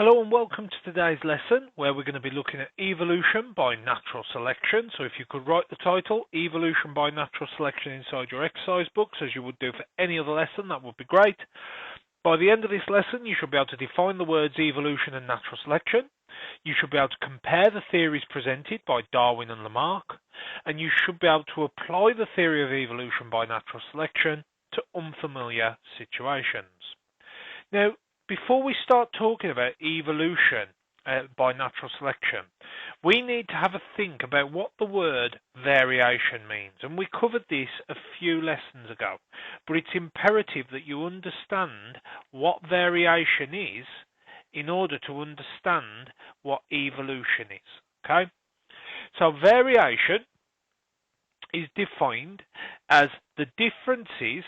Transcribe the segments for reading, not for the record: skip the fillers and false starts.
Hello and welcome to today's lesson where we're going to be looking at evolution by natural selection. So if you could write the title, Evolution by Natural Selection, inside your exercise books as you would do for any other lesson, that would be great. By the end of this lesson you should be able to define the words evolution and natural selection. You should be able to compare the theories presented by Darwin and Lamarck, and you should be able to apply the theory of evolution by natural selection to unfamiliar situations. Now, before we start talking about evolution by natural selection, we need to have a think about what the word variation means. And we covered this a few lessons ago, but it's imperative that you understand what variation is in order to understand what evolution is. Okay? So variation is defined as the differences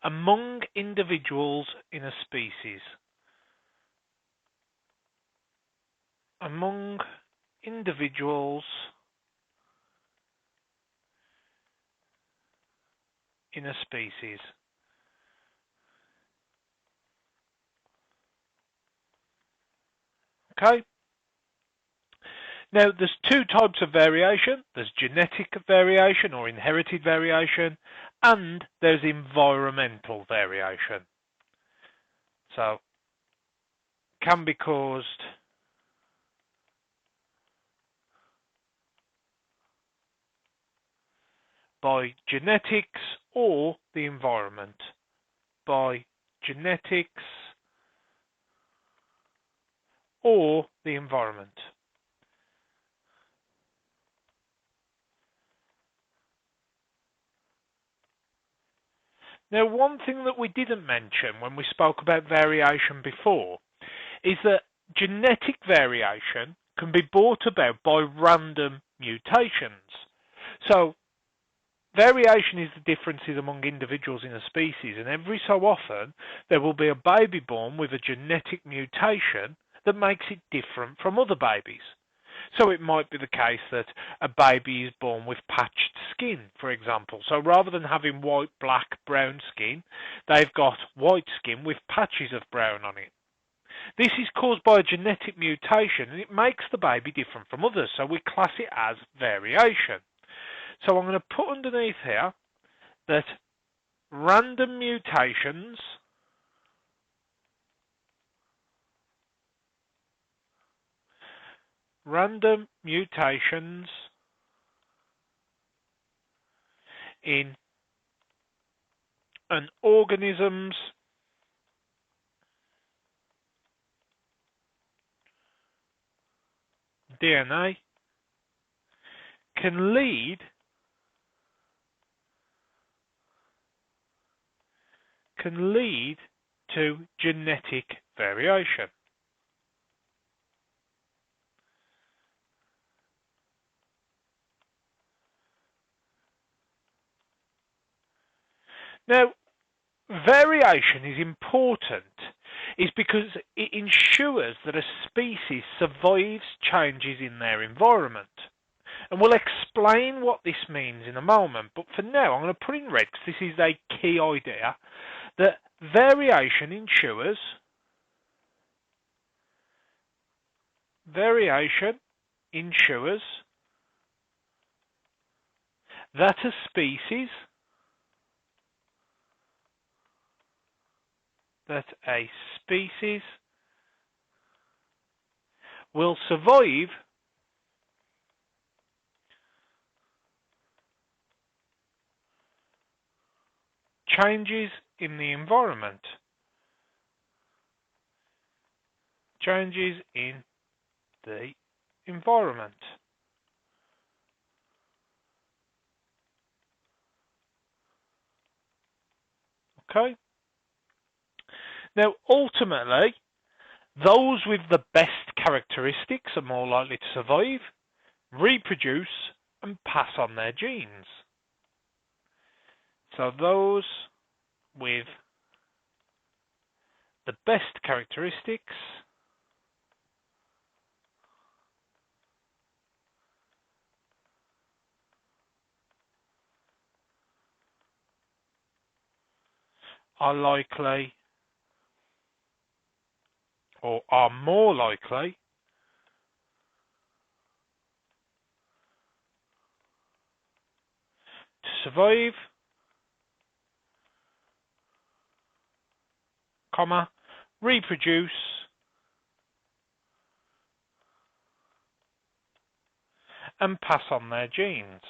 among individuals in a species. Among individuals in a species. Okay? Now, there's two types of variation. There's genetic variation or inherited variation, and there's environmental variation. So, can be caused by genetics or the environment. By genetics or the environment. Now, one thing that we didn't mention when we spoke about variation before is that genetic variation can be brought about by random mutations. So, variation is the differences among individuals in a species, and every so often there will be a baby born with a genetic mutation that makes it different from other babies. So it might be the case that a baby is born with patched skin, for example. So rather than having white, black, brown skin, they've got white skin with patches of brown on it. This is caused by a genetic mutation, and it makes the baby different from others. So we class it as variation. So I'm going to put underneath here that random mutations in an organism's DNA can lead to genetic variation. Now, variation is important is because it ensures that a species survives changes in their environment. And we'll explain what this means in a moment, but for now I'm going to put in red because this is a key idea, that variation ensures that a species will survive changes in the environment. Changes in the environment. Okay? Now, ultimately, those with the best characteristics are more likely to survive, reproduce, and pass on their genes. So those with the best characteristics are likely or are more likely to survive, comma, reproduce, and pass on their genes.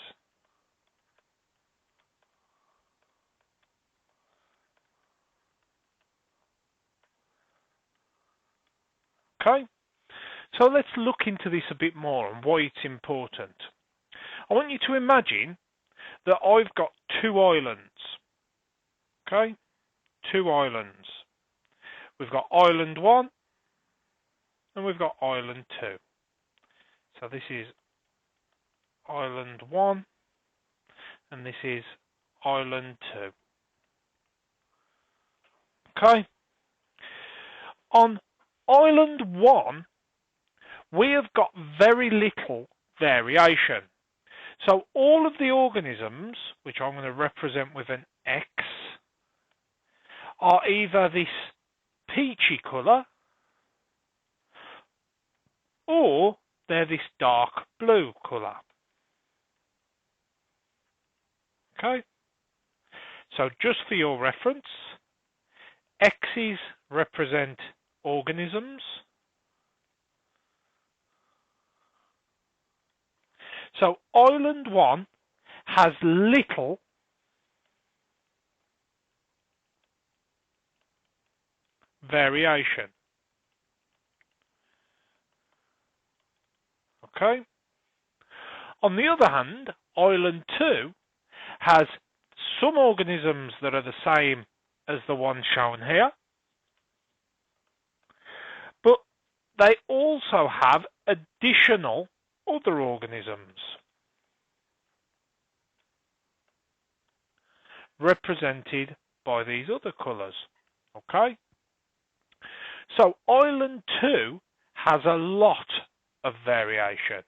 Okay, so let's look into this a bit more and why it's important. I want you to imagine that I've got two islands. Okay, two islands. We've got island 1 and we've got island 2. So this is island 1 and this is island 2. Okay, on island 1 we have got very little variation. So all of the organisms, which I'm going to represent with an X, are either this peachy colour or they're this dark blue colour. Okay, so just for your reference, X's represent organisms. So island 1 has little variation. Okay. On the other hand, island 2 has some organisms that are the same as the one shown here, but they also have additional other organisms represented by these other colours. Okay, so island 2 has a lot of variation.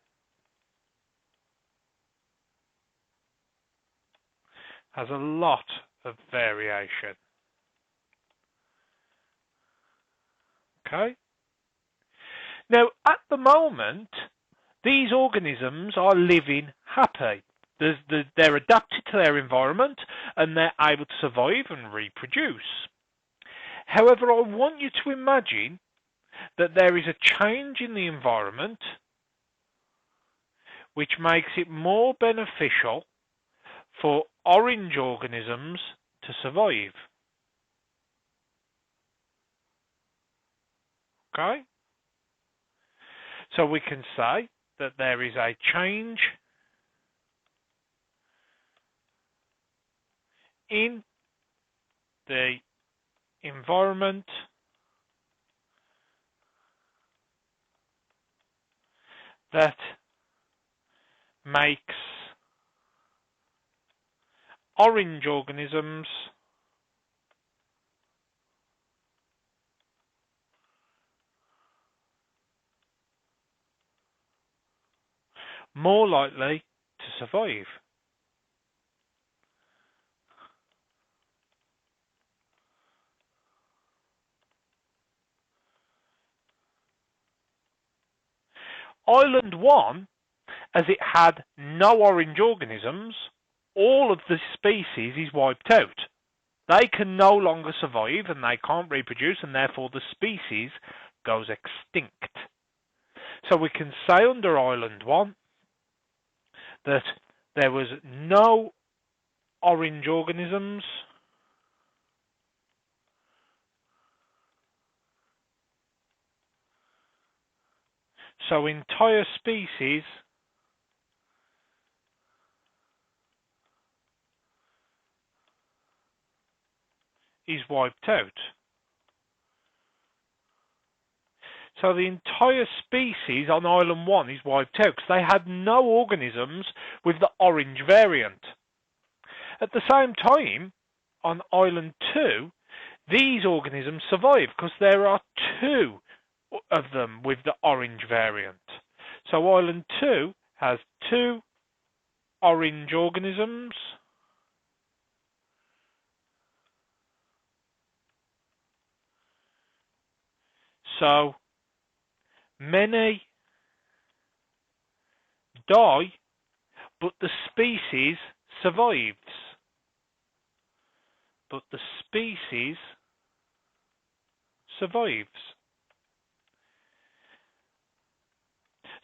Has a lot of variation. Okay, now at the moment these organisms are living happy. They're adapted to their environment and they're able to survive and reproduce. However, I want you to imagine that there is a change in the environment which makes it more beneficial for orange organisms to survive. Okay? So we can say that there is a change in the environment that makes orange organisms more likely to survive. Island 1, as it had no orange organisms, all of the species is wiped out. They can no longer survive and they can't reproduce, and therefore the species goes extinct. So we can say under Island 1 that there was no orange organisms so entire species is wiped out. So the entire species on Island 1 is wiped out because they had no organisms with the orange variant. At the same time, on Island 2, these organisms survive because there are 2 of them with the orange variant. So Island 2 has 2 orange organisms So many die, but the species survives. But the species survives.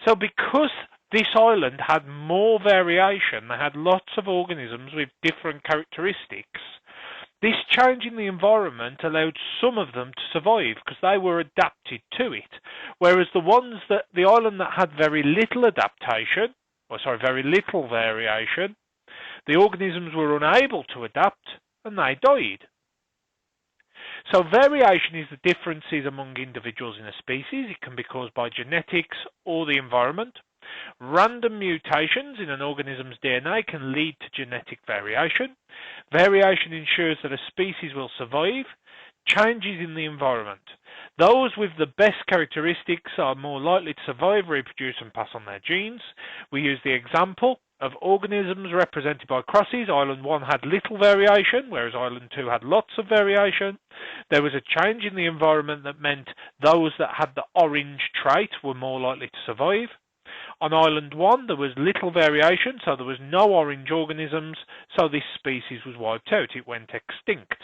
So because this island had more variation, they had lots of organisms with different characteristics, this change in the environment allowed some of them to survive because they were adapted to it. Whereas the island that had very little adaptation, very little variation, the organisms were unable to adapt and they died. So variation is the differences among individuals in a species. It can be caused by genetics or the environment. Random mutations in an organism's DNA can lead to genetic variation. Variation ensures that a species will survive. Changes in the environment. Those with the best characteristics are more likely to survive, reproduce, and pass on their genes. We use the example of organisms represented by crosses. Island 1 had little variation, whereas Island 2 had lots of variation. There was a change in the environment that meant those that had the orange trait were more likely to survive. On Island 1, there was little variation, so there was no orange organisms, so this species was wiped out. It went extinct.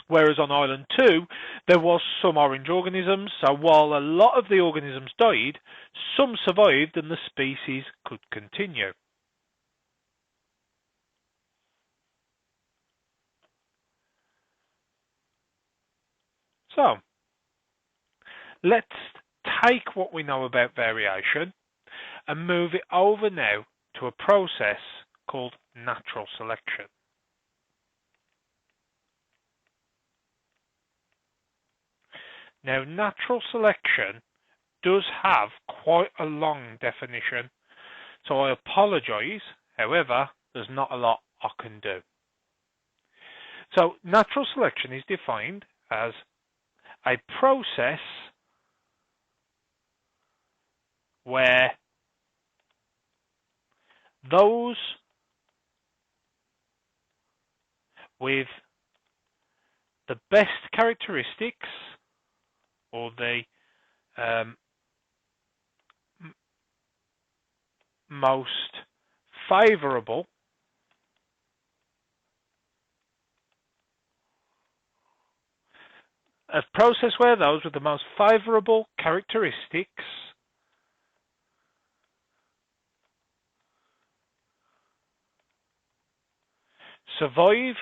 Whereas on Island 2, there was some orange organisms, so while a lot of the organisms died, some survived and the species could continue. So, let's take what we know about variation and move it over now to a process called natural selection. Now, natural selection does have quite a long definition, so I apologise, however, there's not a lot I can do. So, natural selection is defined as a process where those with the best characteristics or the most favourable characteristics survive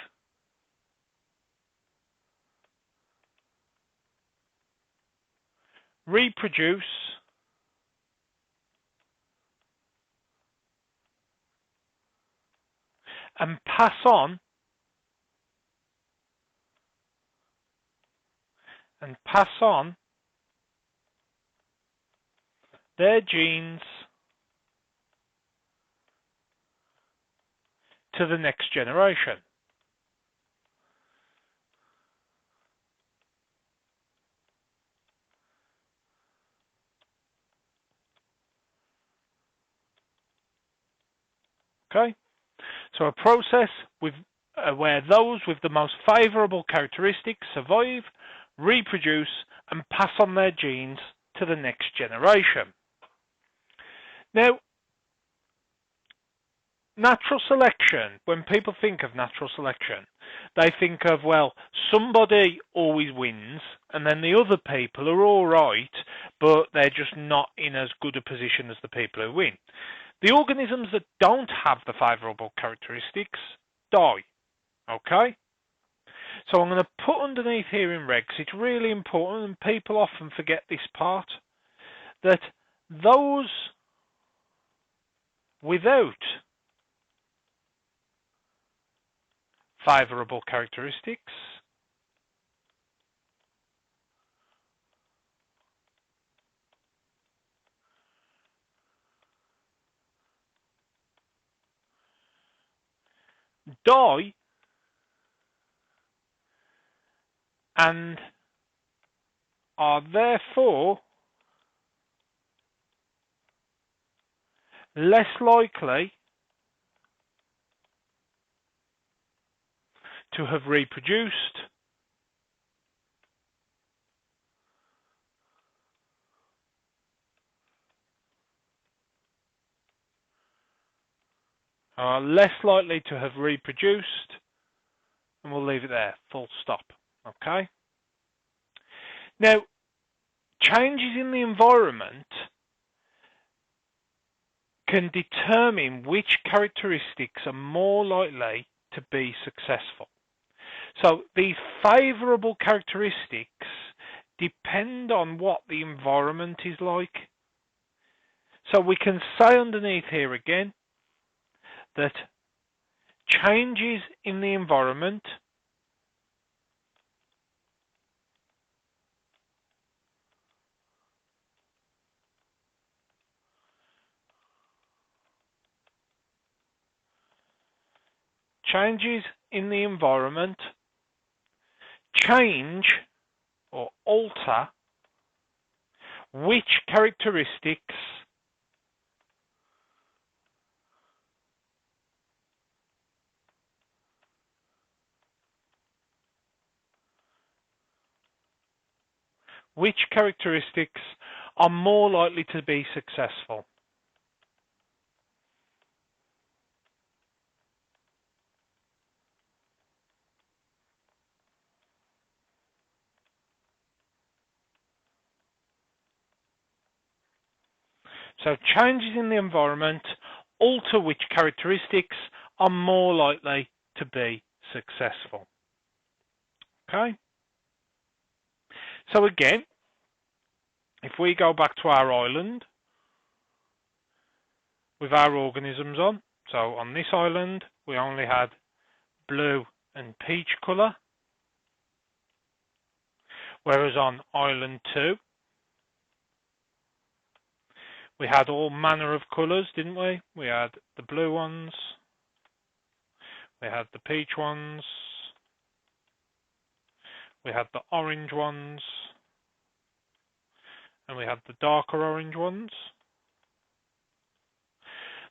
reproduce, and pass on their genes to the next generation. Okay, so a process where those with the most favourable characteristics survive, reproduce, and pass on their genes to the next generation. Now, natural selection, when people think of natural selection, they think of, well, somebody always wins, and then the other people are all right, but they're just not in as good a position as the people who win. The organisms that don't have the favourable characteristics die. Okay? So I'm going to put underneath here in red, because it's really important, and people often forget this part, that those without favourable characteristics die and are therefore less likely to have reproduced are less likely to have reproduced, and we'll leave it there, full stop. Okay? Now, changes in the environment can determine which characteristics are more likely to be successful. So these favourable characteristics depend on what the environment is like. So we can say underneath here again that changes in the environment change or alter which characteristics are more likely to be successful. So changes in the environment alter which characteristics are more likely to be successful. Okay? So again, if we go back to our island with our organisms on, so on this island we only had blue and peach colour, whereas on island 2 we had all manner of colours, didn't we? We had the blue ones, we had the peach ones, we had the orange ones, and we had the darker orange ones.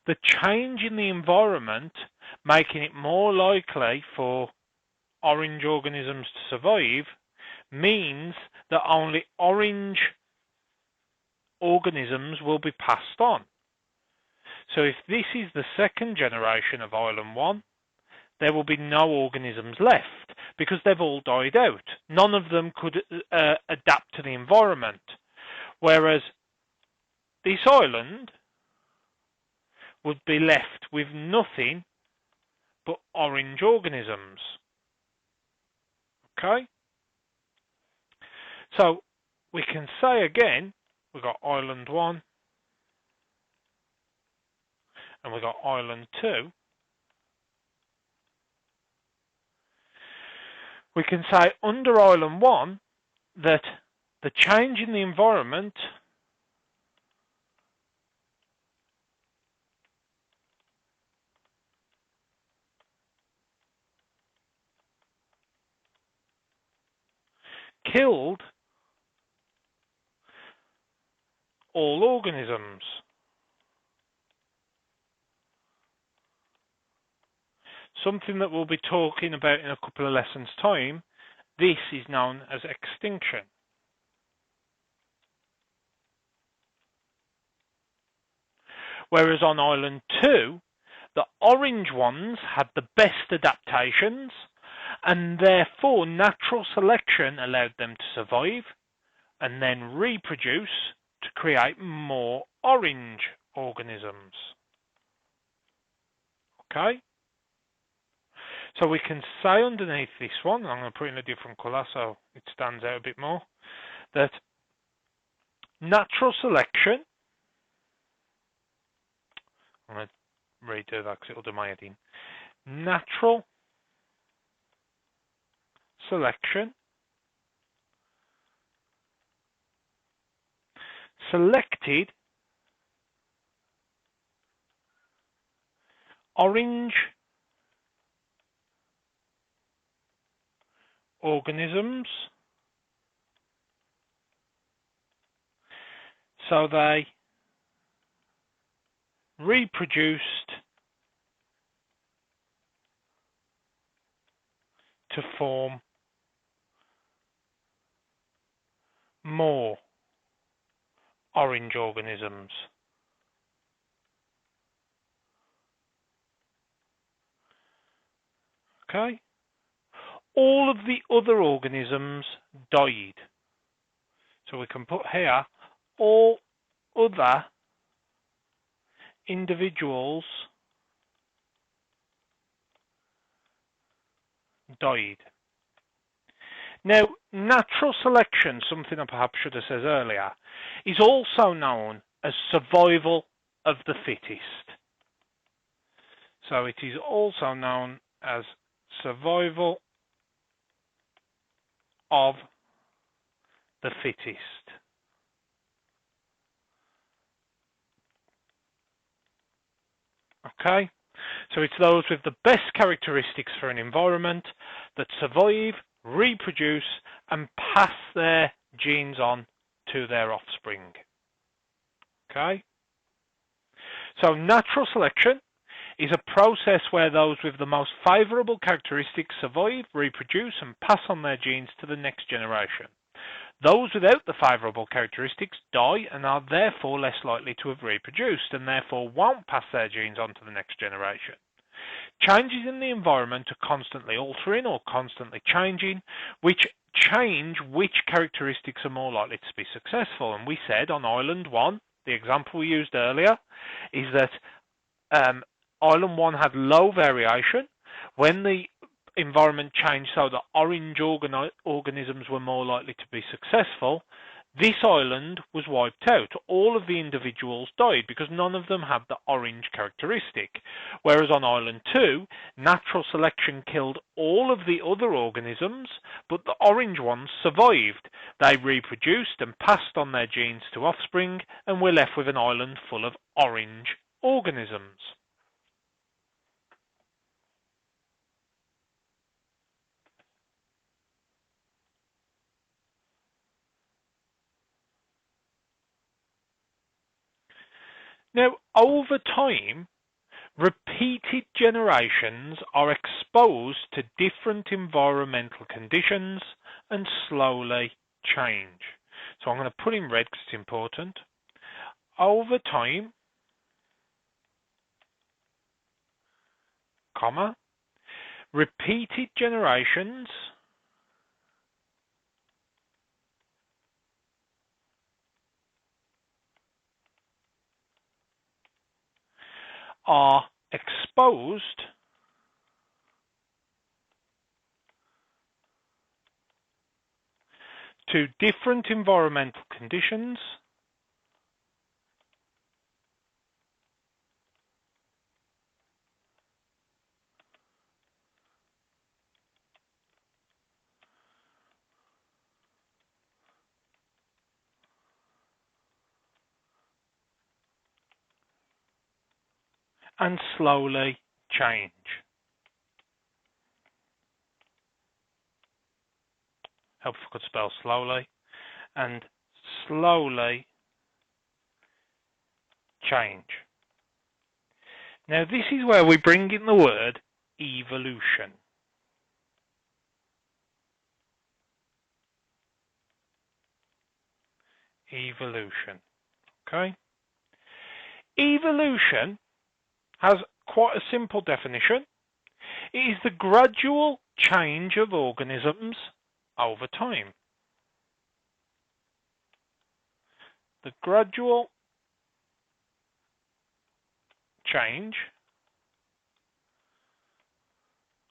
The change in the environment, making it more likely for orange organisms to survive, means that only orange organisms will be passed on. So if this is the second generation of Island 1, there will be no organisms left because they've all died out. None of them could adapt to the environment. Whereas this island would be left with nothing but orange organisms. Okay? So we can say again, we've got Island 1 and we've got Island 2. We can say under Island 1 that the change in the environment killed all organisms. Something that we'll be talking about in a couple of lessons' time. This is known as extinction. Whereas on Island 2, the orange ones had the best adaptations, and therefore natural selection allowed them to survive and then reproduce to create more orange organisms. Okay? So we can say underneath this one, I'm going to put it in a different colour so it stands out a bit more, that natural selection, I'm going to redo that because it'll do my editing. Natural selection selected orange organisms so they reproduced to form more orange organisms. Okay? All of the other organisms died. So we can put here all other individuals died. Now, natural selection, something I perhaps should have said earlier, is also known as survival of the fittest. So it is also known as survival of the fittest. Okay? So it's those with the best characteristics for an environment that survive, reproduce, and pass their genes on to their offspring. Okay? So natural selection is a process where those with the most favorable characteristics survive, reproduce, and pass on their genes to the next generation. Those without the favorable characteristics die and are therefore less likely to have reproduced and therefore won't pass their genes on to the next generation. Changes in the environment are constantly altering or constantly changing, which change which characteristics are more likely to be successful. And we said on Island 1, the example we used earlier, is that Island 1 had low variation. When the environment changed so that orange organisms were more likely to be successful, this island was wiped out. All of the individuals died because none of them had the orange characteristic. Whereas on Island 2, natural selection killed all of the other organisms, but the orange ones survived. They reproduced and passed on their genes to offspring, and we're left with an island full of orange organisms. Now, over time, repeated generations are exposed to different environmental conditions and slowly change. So I'm going to put in red because it's important. Over time, comma, repeated generations are exposed to different environmental conditions and slowly change. Hope I could spell slowly. And slowly change. Now this is where we bring in the word evolution. Evolution. Okay? Evolution has quite a simple definition. It is the gradual change of organisms over time. The gradual change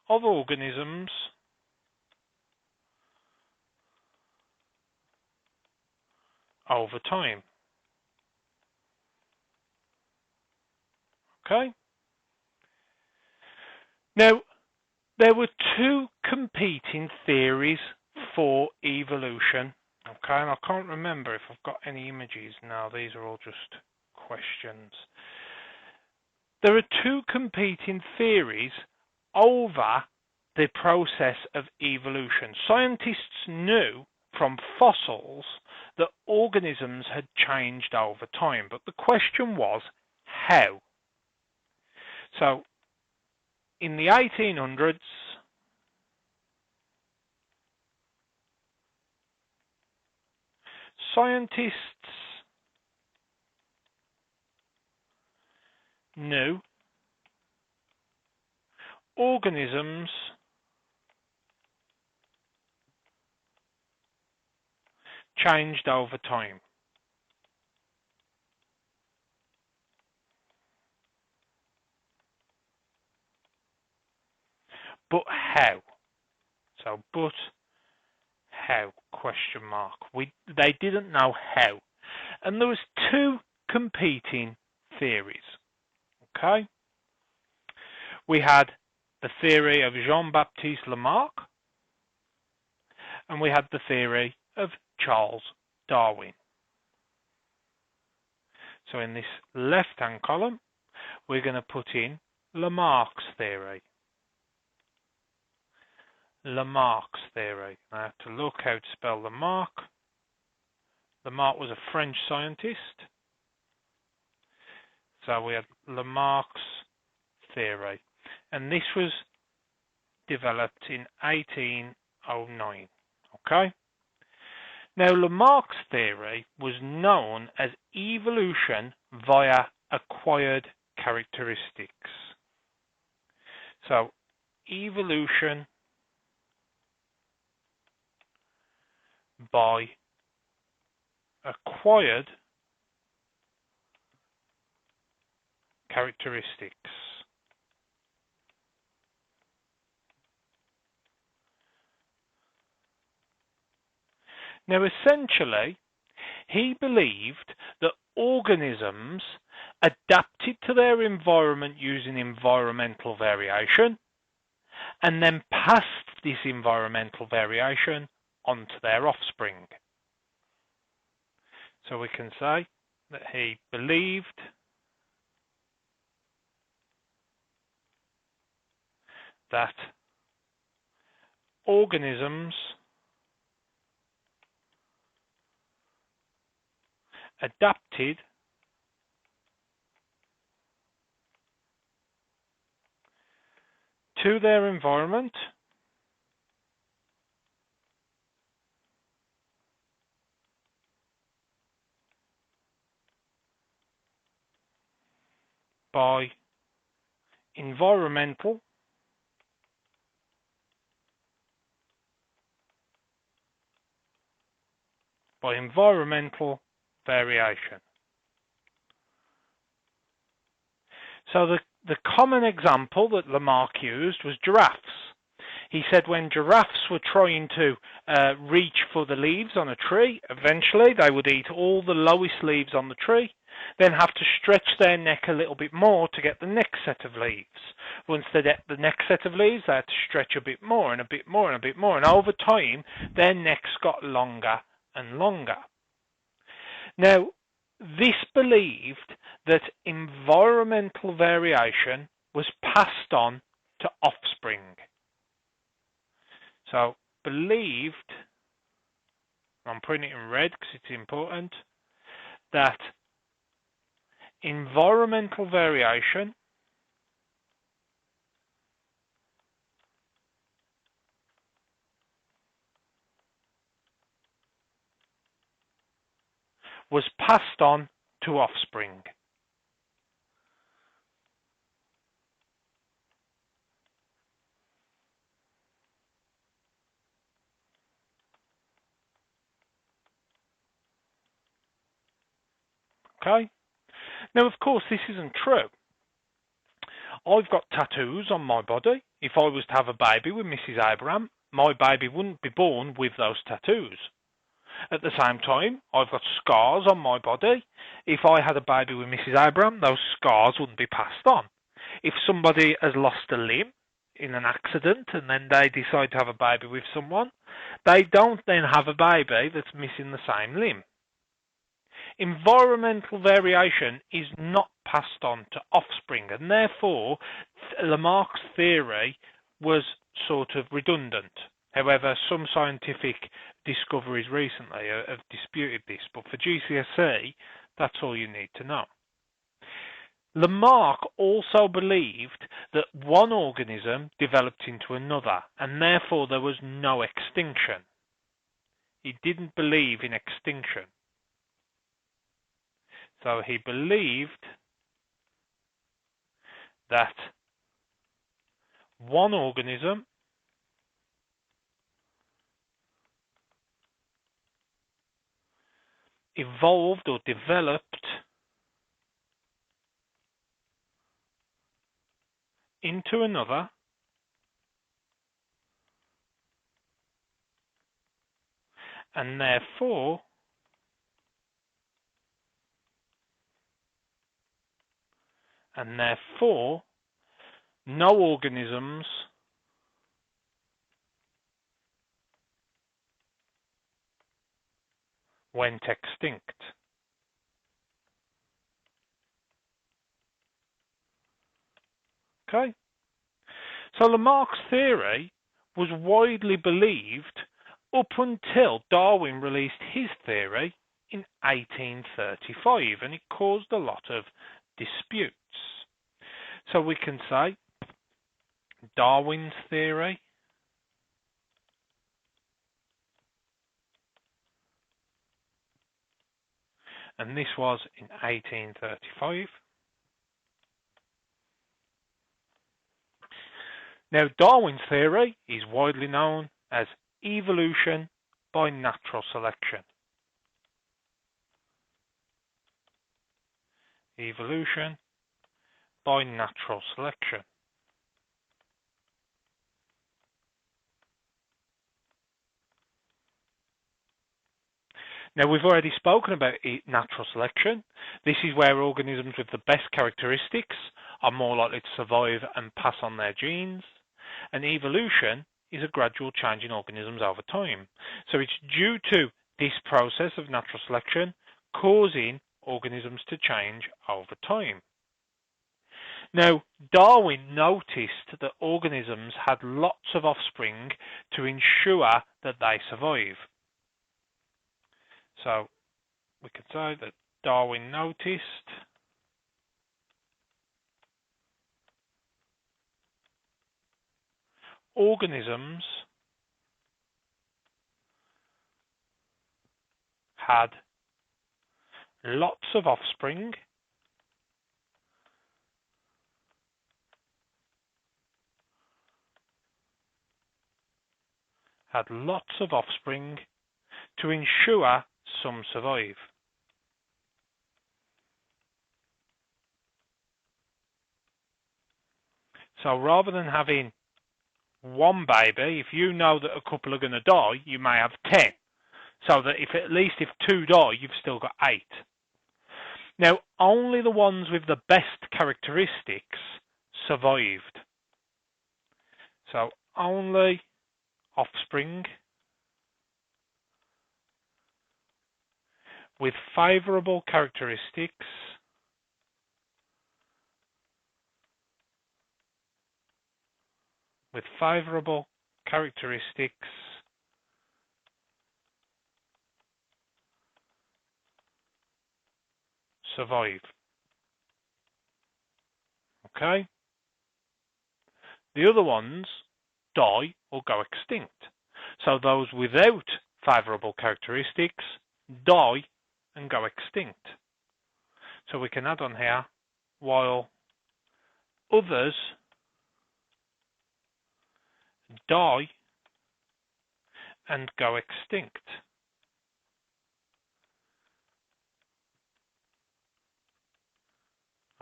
of organisms over time. Okay? Now, there were two competing theories for evolution. Okay, and I can't remember if I've got any images now. These are all just questions. There are two competing theories over the process of evolution. Scientists knew from fossils that organisms had changed over time, but the question was how? So, in the 1800s, scientists knew organisms changed over time. But how? So, but how? Question mark. They didn't know how. And there was two competing theories. Okay? We had the theory of Jean-Baptiste Lamarck, and we had the theory of Charles Darwin. So in this left-hand column, we're going to put in Lamarck's theory. Lamarck's theory. I have to look how to spell Lamarck. Lamarck was a French scientist. So we had Lamarck's theory. And this was developed in 1809. Okay? Now, Lamarck's theory was known as evolution via acquired characteristics. So, evolution by acquired characteristics. Now, essentially, he believed that organisms adapted to their environment using environmental variation and then passed this environmental variation onto their offspring. So we can say that he believed that organisms adapted to their environment by environmental variation. So the common example that Lamarck used was giraffes. He said when giraffes were trying to reach for the leaves on a tree, eventually they would eat all the lowest leaves on the tree, then have to stretch their neck a little bit more to get the next set of leaves. Once they get the next set of leaves, they had to stretch a bit more and a bit more and a bit more. And over time, their necks got longer and longer. Now, this believed that environmental variation was passed on to offspring. So, believed, I'm putting it in red because it's important, that environmental variation was passed on to offspring. Okay? Now, of course, this isn't true. I've got tattoos on my body. If I was to have a baby with Mrs. Abraham, my baby wouldn't be born with those tattoos. At the same time, I've got scars on my body. If I had a baby with Mrs. Abraham, those scars wouldn't be passed on. If somebody has lost a limb in an accident and then they decide to have a baby with someone, they don't then have a baby that's missing the same limb. Environmental variation is not passed on to offspring, and therefore Lamarck's theory was sort of redundant. However, some scientific discoveries recently have disputed this, but for GCSE, that's all you need to know. Lamarck also believed that one organism developed into another, and therefore there was no extinction. He didn't believe in extinction. So he believed that one organism evolved or developed into another, and therefore no organisms went extinct. Okay? So the Marx theory was widely believed up until Darwin released his theory in 1835, and it caused a lot of disputes. So we can say Darwin's theory and this was in 1835. Now, Darwin's theory is widely known as evolution by natural selection. Evolution by natural selection. Now, we've already spoken about natural selection. This is where organisms with the best characteristics are more likely to survive and pass on their genes. And evolution is a gradual change in organisms over time. So it's due to this process of natural selection causing organisms to change over time. Now, Darwin noticed that organisms had lots of offspring to ensure that they survive. So we could say that Darwin noticed organisms had lots of offspring to ensure some survive. So rather than having one baby, if you know that a couple are going to die, you may have 10. So that if 2 die, you've still got 8. Now, only the ones with the best characteristics survived. So only offspring with favorable characteristics survive. Okay? The other ones die or go extinct. So those without favorable characteristics die and go extinct. So we can add on here, while others die and go extinct.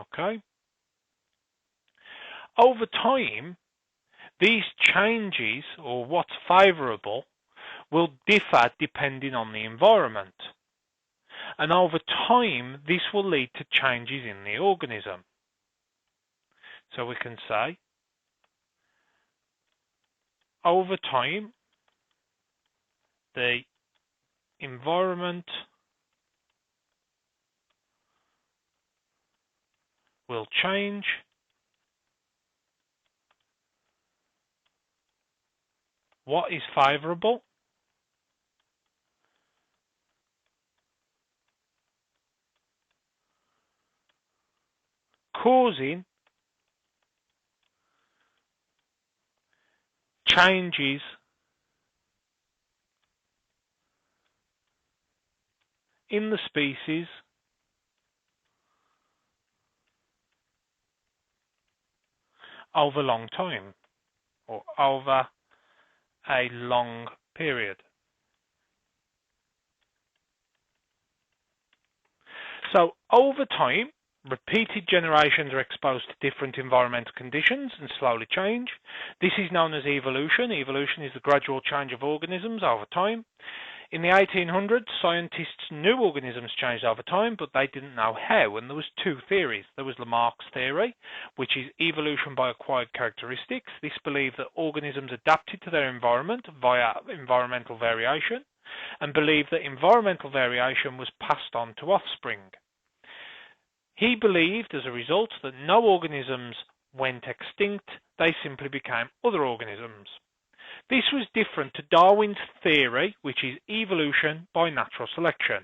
Okay? Over time, these changes, or what's favorable, will differ depending on the environment. And over time, this will lead to changes in the organism. So we can say, over time, the environment will change what is favorable causing changes in the species over a long time, or over a long period. Over time, repeated generations are exposed to different environmental conditions and slowly change. This is known as evolution. Evolution is the gradual change of organisms over time. In the 1800s, scientists knew organisms changed over time, but they didn't know how, and there was two theories. There was the Marx Theory, which is evolution by acquired characteristics. This believed that organisms adapted to their environment via environmental variation, and believed that environmental variation was passed on to offspring. He believed, as a result, that no organisms went extinct, they simply became other organisms. This was different to Darwin's theory, which is evolution by natural selection.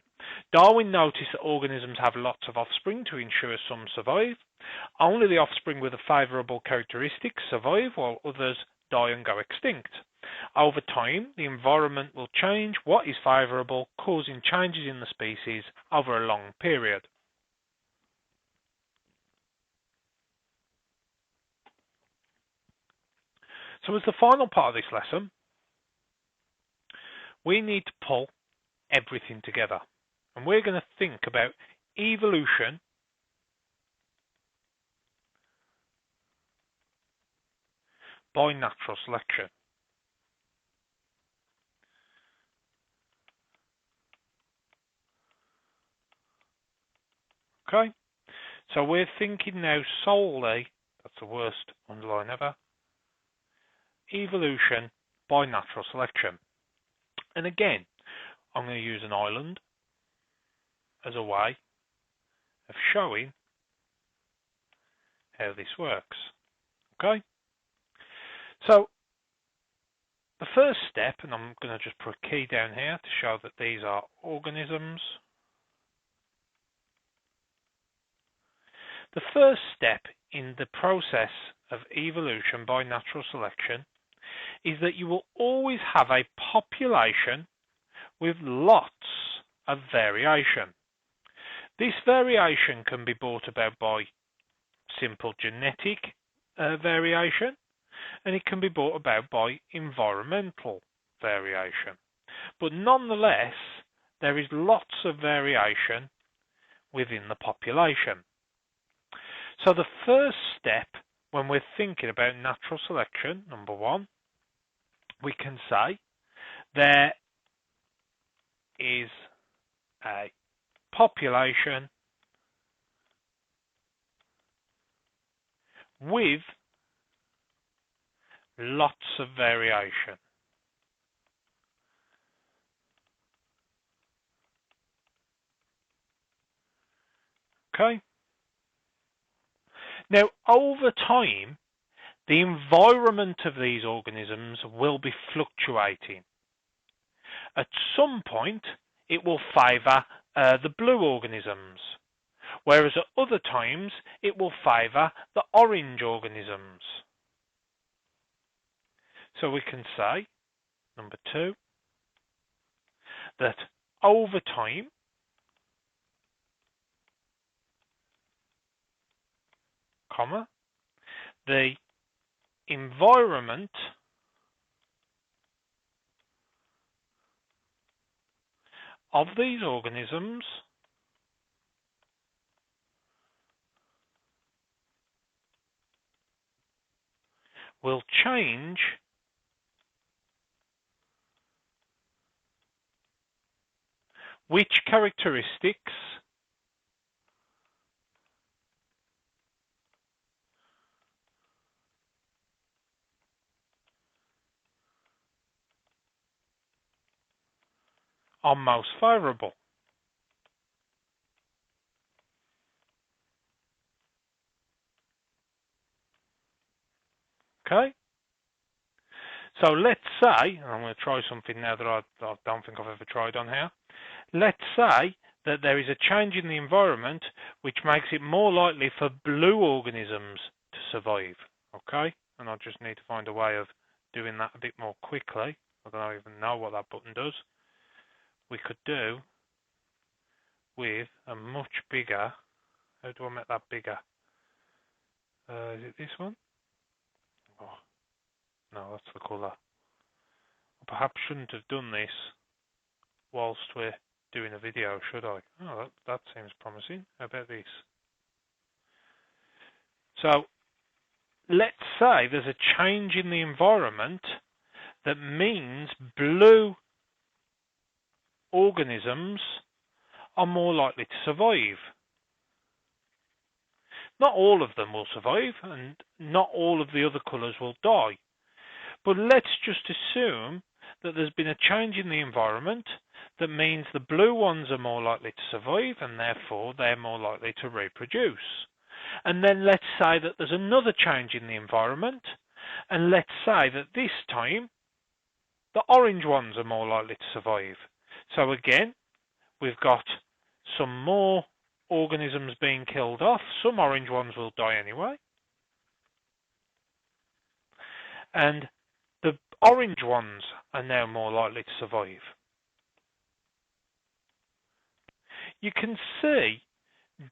Darwin noticed that organisms have lots of offspring to ensure some survive. Only the offspring with the favourable characteristics survive, while others die and go extinct. Over time, the environment will change what is favourable, causing changes in the species over a long period. So as the final part of this lesson, we need to pull everything together. And we're going to think about evolution by natural selection. Okay? So we're thinking now solely, that's the worst underline ever, evolution by natural selection. And again, I'm going to use an island as a way of showing how this works. Okay? So the first step, and I'm going to just put a key down here to show that these are organisms. The first step in the process of evolution by natural selection is that you will always have a population with lots of variation. This variation can be brought about by simple genetic variation, and it can be brought about by environmental variation. But nonetheless, there is lots of variation within the population. So the first step when we're thinking about natural selection, number one, we can say there is a population with lots of variation. Okay? Now, over time, the environment of these organisms will be fluctuating. At some point, it will favour the blue organisms, whereas at other times, it will favour the orange organisms. So we can say, number two, that over time, the environment of these organisms will change which characteristics are most favourable. Okay? So let's say, and I'm going to try something now that I don't think I've ever tried on here. Let's say that there is a change in the environment which makes it more likely for blue organisms to survive. Okay? And I just need to find a way of doing that a bit more quickly. I don't even know what that button does. We could do with a much bigger. How do I make that bigger? Is it this one? Oh, no, that's the colour. I perhaps shouldn't have done this whilst we're doing a video, should I? Oh, that seems promising. How about this? So let's say there's a change in the environment that means blue organisms are more likely to survive. Not all of them will survive, and not all of the other colours will die. But let's just assume that there's been a change in the environment that means the blue ones are more likely to survive, and therefore they're more likely to reproduce. And then let's say that there's another change in the environment, and let's say that this time the orange ones are more likely to survive. So again, we've got some more organisms being killed off. Some orange ones will die anyway. And the orange ones are now more likely to survive. You can see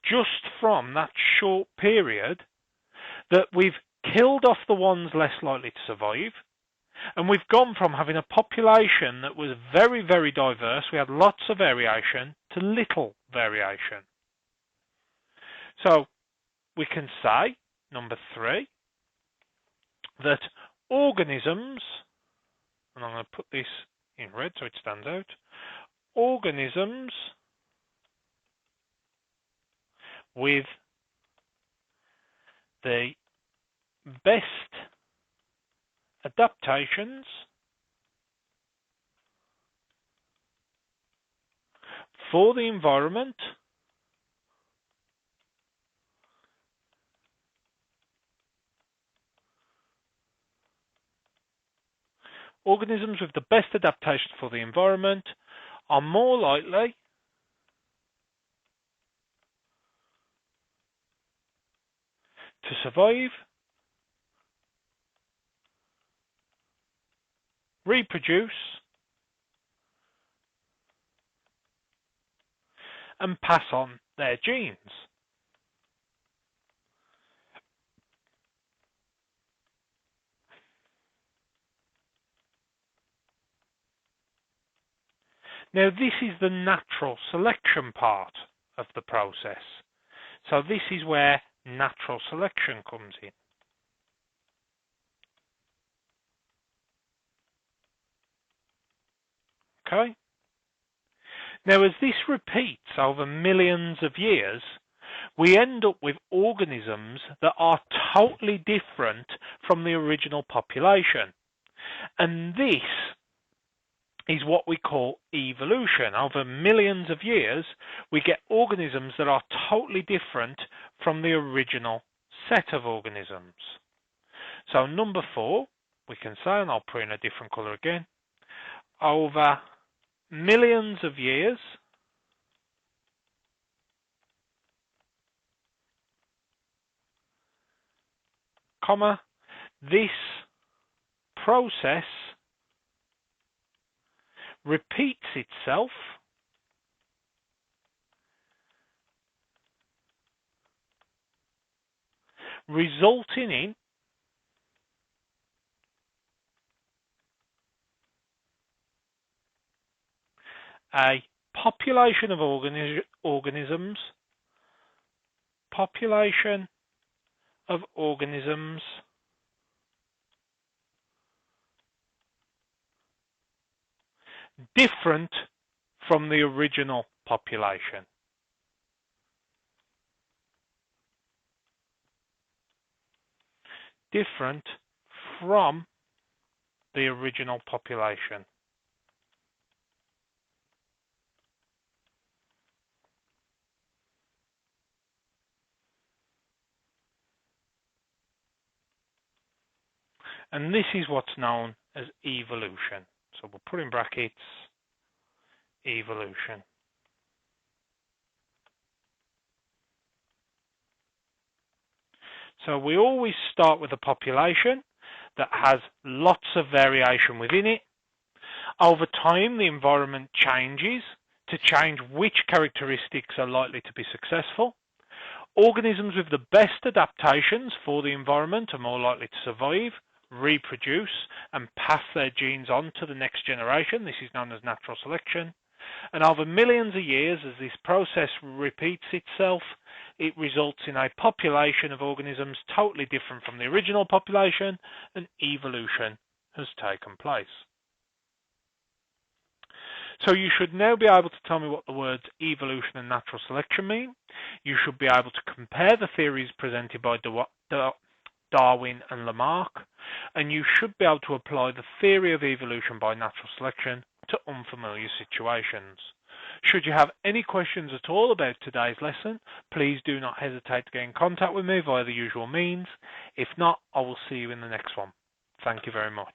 just from that short period that we've killed off the ones less likely to survive, and we've gone from having a population that was very, very diverse, we had lots of variation, to little variation. So we can say, number 3, that organisms, and I'm going to put this in red so it stands out, organisms with the best adaptations for the environment organisms with the best adaptation for the environment are more likely to survive, reproduce, and pass on their genes. Now, this is the natural selection part of the process. So this is where natural selection comes in. Okay? Now, as this repeats over millions of years, we end up with organisms that are totally different from the original population. And this is what we call evolution. Over millions of years, we get organisms that are totally different from the original set of organisms. So number 4, we can say, and I'll put in a different colour again, over millions of years, comma, this process repeats itself resulting in a population of organisms different from the original population. Different from the original population. And this is what's known as evolution. So we'll put in brackets evolution. So we always start with a population that has lots of variation within it. Over time, the environment changes to change which characteristics are likely to be successful. Organisms with the best adaptations for the environment are more likely to survive, reproduce, and pass their genes on to the next generation. This is known as natural selection. And over millions of years, as this process repeats itself, it results in a population of organisms totally different from the original population, and evolution has taken place. So you should now be able to tell me what the words evolution and natural selection mean. You should be able to compare the theories presented by Darwin and Lamarck, and you should be able to apply the theory of evolution by natural selection to unfamiliar situations. Should you have any questions at all about today's lesson, please do not hesitate to get in contact with me via the usual means. If not, I will see you in the next one. Thank you very much.